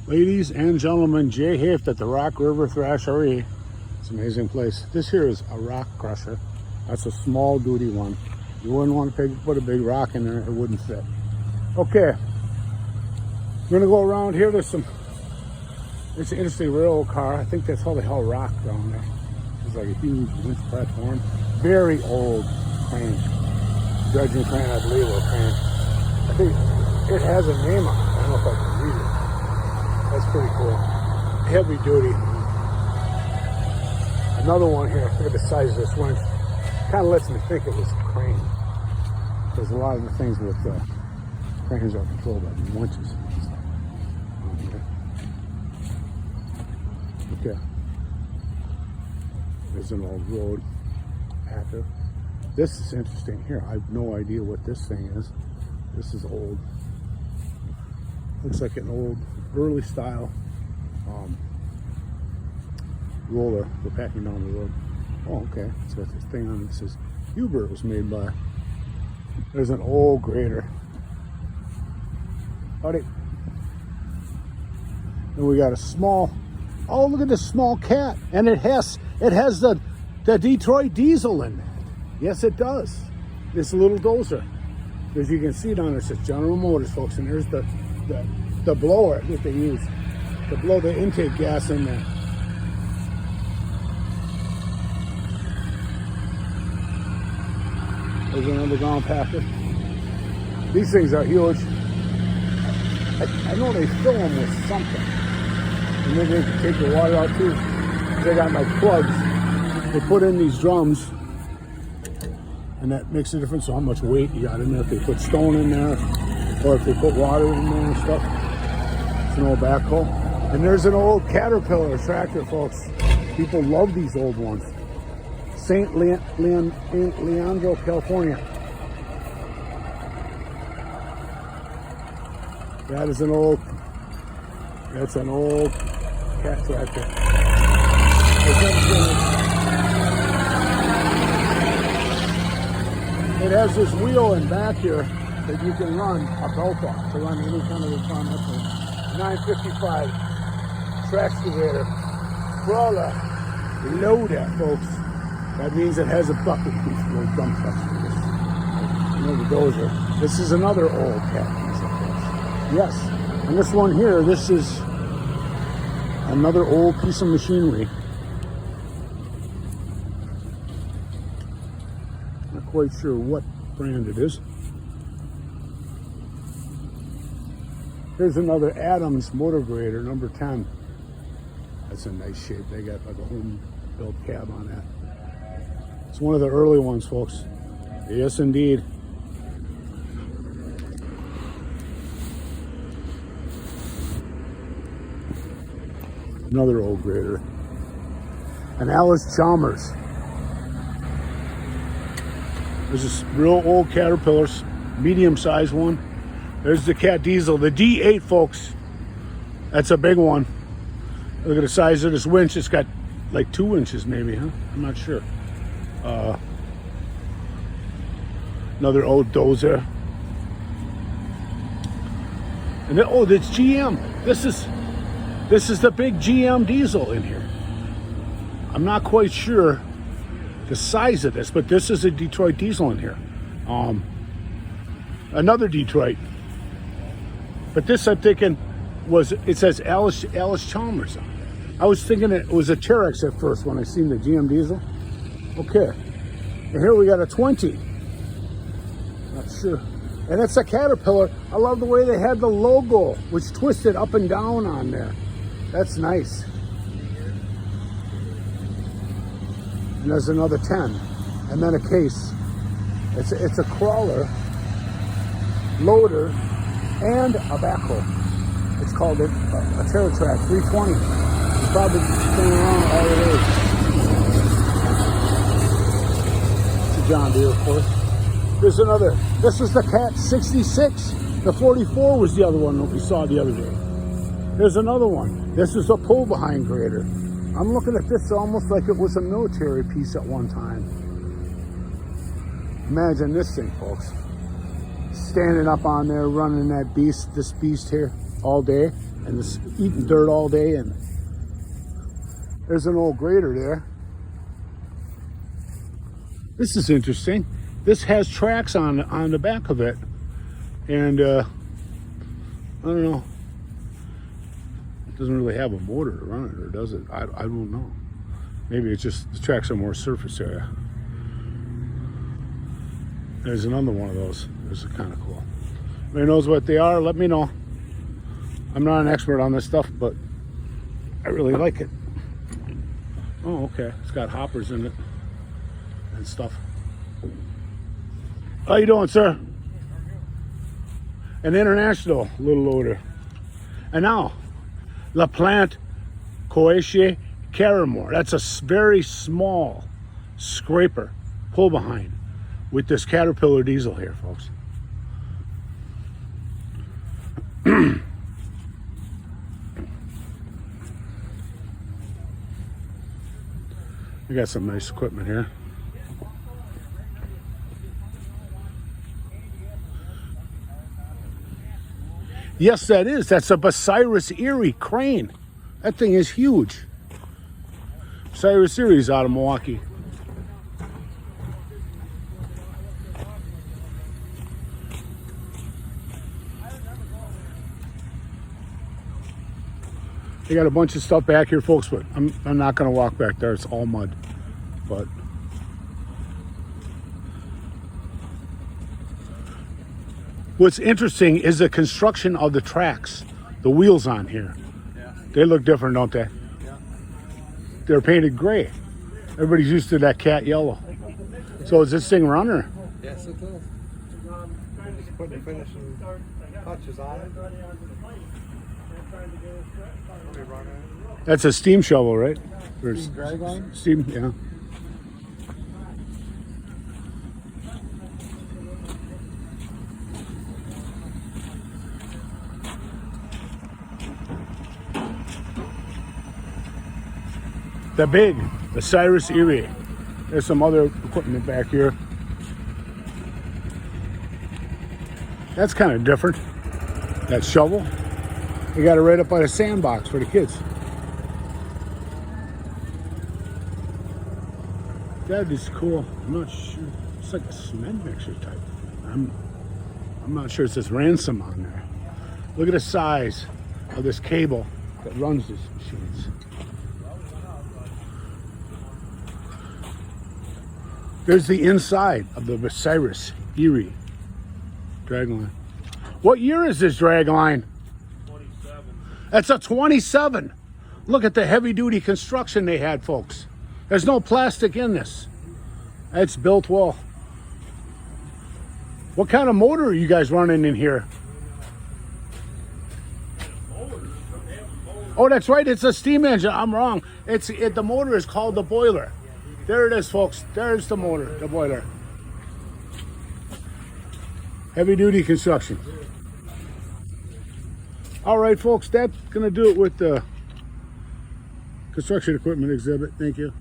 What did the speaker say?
Ladies and gentlemen, Jay Haft at the Rock River Thrashery. It's an amazing place. This here is a rock crusher. That's a small duty one. You wouldn't want to put a big rock in there, it wouldn't fit. Okay, I'm gonna go around here. There's an interesting railroad car. I think that's how the hell rock down there. It's like a huge winch platform. Very old crane. Dredging crane, I believe, or crane. I think it has a name on it. I don't know if I can read it. That's pretty cool. Heavy duty. Another one here. Look at the size of this winch. Kind of lets me think it was a crane. Because a lot of the things with cranes are controlled by the winches. Okay. There's an old road packer. This is interesting here. I have no idea what this thing is. This is old. Looks like an old, early style roller for packing down the road. Oh, okay. It's got this thing on it that says Hubert was made by. There's an old grader. Howdy. And we got a small. Oh, look at this small cat, and it has the Detroit diesel in that. Yes, it does. This little Dozer. As you can see down there, it says General Motors, folks, and there's the blower that they use to blow the intake gas in there. There's an underground packer. These things are huge. I know they fill them with something. And maybe they can take the water out too. They got like plugs. They put in these drums. And that makes a difference on how much weight you got in there. If they put stone in there, or if they put water in there and stuff. It's an old backhoe. And there's an old Caterpillar tractor, folks. People love these old ones. St. Leandro, California. That's an old cat tractor. It has this wheel in back here that you can run a belt off to run any kind of a farm. That's a 955 track excavator. Crawler. Loader, folks. That means it has a bucket little dump truck for this. You know, the Dozer. This is another old cat piece of this. Yes. And this one here, this is another old piece of machinery. Not quite sure what brand it is. Here's another Adams motor grader, number 10. That's in nice shape. They got like a home built cab on that. It's one of the early ones, folks. Yes, indeed. Another old grader. An Alice Chalmers. There's this real old Caterpillar, medium-sized one. There's the Cat Diesel, the D8, folks. That's a big one. Look at the size of this winch. It's got like 2 inches, maybe, huh? I'm not sure. Another old Dozer. And then, oh, that's GM. This is the big GM diesel in here. I'm not quite sure the size of this, but this is a Detroit diesel in here. Another Detroit. But this, I'm thinking, it says Alice Chalmers on it. I was thinking it was a Terex at first when I seen the GM diesel. Okay. And here we got a 20. Not sure. And it's a Caterpillar. I love the way they had the logo, which twisted up and down on there. That's nice. And there's another 10. And then a case. It's a crawler, loader, and a backhoe. It's called a TerraTrack 320. It's probably been around all the way. It's a John Deere, of course. There's another. This is the Cat 66. The 44 was the other one that we saw the other day. There's another one. This is a pull-behind grader. I'm looking at this almost like it was a military piece at one time. Imagine this thing, folks. Standing up on there, running this beast here all day. and it's eating dirt all day. And there's an old grader there. This is interesting. This has tracks on the back of it, and I don't know. It doesn't really have a motor to run it, or does it? I don't know. Maybe it's just the tracks are more surface area. There's another one of those. Those are kind of cool. Anybody knows what they are? Let me know. I'm not an expert on this stuff, but I really like it. Oh, okay. It's got hoppers in it and stuff. How you doing, sir? An international little loader. And now, La Plante Coache Caramore. That's a very small scraper pull behind with this Caterpillar diesel here, folks. We got some nice equipment here. Yes, that is. That's a Bucyrus Erie crane. That thing is huge. Bucyrus Erie's out of Milwaukee. They got a bunch of stuff back here, folks, but I'm not going to walk back there. It's all mud. But what's interesting is the construction of the tracks, the wheels on here. Yeah. They look different, don't they? Yeah. They're painted gray. Everybody's used to that cat yellow. So is this thing runner? Yes, it is. Just putting the finishing touches on it. That's a steam shovel, right? Or dragline? Steam, yeah. The big Bucyrus Erie. There's some other equipment back here. That's kind of different. That shovel. They got it right up by the sandbox for the kids. That is cool. I'm not sure. It's like a cement mixer type. I'm not sure. It says ransom on there. Look at the size of this cable that runs these machines. There's the inside of the Bucyrus Erie dragline. What year is this dragline? 27. That's a 27. Look at the heavy duty construction they had, folks. There's no plastic in this. It's built well. What kind of motor are you guys running in here? Oh, that's right. It's a steam engine. I'm wrong. The motor is called the boiler. There it is, folks. There's the motor, the boiler. Heavy duty construction. All right, folks. That's going to do it with the construction equipment exhibit. Thank you.